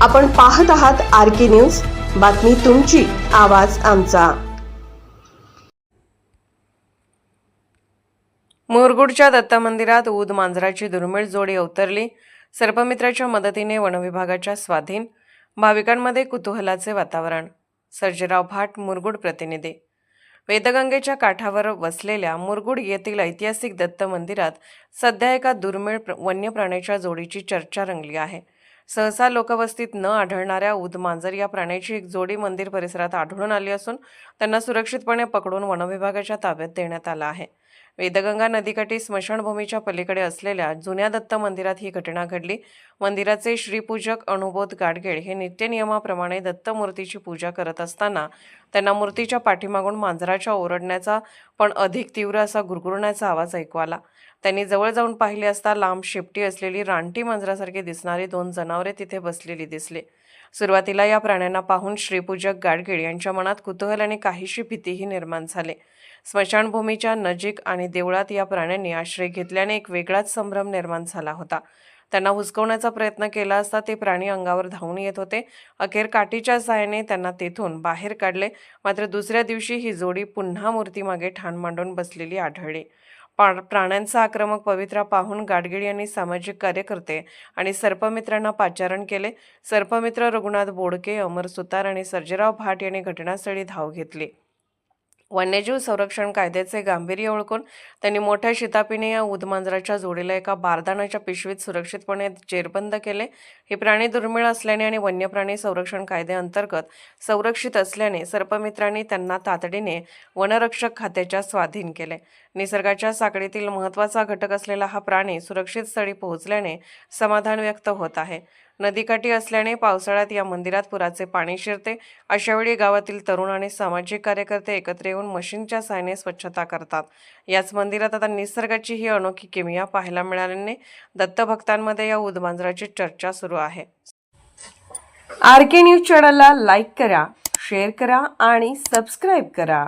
आपण पाहत आहात RK न्यूज, बातमी तुमची, आवाज आमचा। मुरगुडच्या दत्त मंदिरात ऊद मांजराची दुर्मिळ जोडी अवतरली। सर्पमित्राच्या मदतीने वनविभागाच्या स्वाधीन, भाविकांमध्ये कुतूहलाचे वातावरण। सर्जेराव भाट, मुरगुड प्रतिनिधी। वेदगंगेच्या काठावर वसलेल्या मुरगुड येथील ऐतिहासिक दत्त मंदिरात सध्या एका दुर्मिळ वन्य प्राण्याच्या जोडीची चर्चा रंगली आहे। सहसा लोकवस्तीत न आढळणाऱ्या ऊद मांजर या प्राण्याची एक जोडी मंदिर परिसरात आढळून आली असून त्यांना सुरक्षितपणे पकडून वनविभागाच्या ताब्यात देण्यात आलं आहे। वेदगंगा नदीकाठी स्मशानभूमीच्या पलीकडे असलेल्या जुन्या दत्त मंदिरात ही घटना घडली। मंदिराचे श्रीपूजक अनुभोध गाडगेळ हे नित्यनियमाप्रमाणे दत्त मूर्तीची पूजा करत असताना त्यांना मूर्तीच्या पाठीमागून मांजराच्या ओरडण्याचा पण अधिक तीव्र असा गुरगुरण्याचा आवाज ऐकू आला। त्यांनी जवळ जाऊन पाहिले असता लांब शेपटी असलेली रानटी मांजरासारखी दिसणारी 2 जनावरे तिथे बसलेली दिसली। सुरुवातीला या प्राण्यांना पाहून श्रीपूजक गाडगेळ यांच्या मनात कुतूहल आणि काहीशी भीतीही निर्माण झाली। स्मशानभूमीच्या नजीक आणि देवळात या प्राण्यांनी आश्रय घेतल्याने एक वेगळाच संभ्रम निर्माण झाला होता। त्यांना हुसकवण्याचा प्रयत्न केला असता ते प्राणी अंगावर धावून येत होते। अखेर काठीच्या सहाय्याने त्यांना तेथून बाहेर काढले। मात्र दुसऱ्या दिवशी ही जोडी पुन्हा मूर्तीमागे ठाण मांडून बसलेली आढळली। प्राण्यांचा आक्रमक पवित्रा पाहून गाडगेळ यांनी सामाजिक कार्यकर्ते आणि सर्पमित्रांना पाचारण केले। सर्पमित्र रघुनाथ बोडके, अमर सुतार आणि सर्जेराव भाट यांनी घटनास्थळी धाव घेतली। वन्यजीव संरक्षण कायद्याचे गांभीर्य ओळखून त्यांनी मोठ्या शिताफीने या ऊदमांजराच्या जोडीला एका बारदानाच्या पिशवीत सुरक्षितपणे जेरबंद केले। हे प्राणी दुर्मिळ असल्याने आणि वन्यप्राणी संरक्षण कायद्याअंतर्गत संरक्षित असल्याने सर्पमित्रांनी त्यांना तातडीने वनरक्षक खात्याच्या स्वाधीन केले। निसर्गाच्या साखळीतील महत्त्वाचा घटक असलेला हा प्राणी सुरक्षित स्थळी पोहोचल्याने समाधान व्यक्त होत आहे। नदीकाठी असल्याने पावसाळ्यात या मंदिरात पुराचे पाणी शिरते। अशावेळी गावातील तरुण आणि सामाजिक कार्यकर्ते एकत्र येऊन मशीनच्या सहाय्याने स्वच्छता करतात। याच मंदिरात आता निसर्गाची ही अनोखी किमया पाहायला मिळाल्याने दत्तभक्तांमध्ये या ऊदमांजराची चर्चा सुरू आहे। RK न्यूज चॅनलला लाईक करा, शेअर करा आणि सबस्क्राईब करा।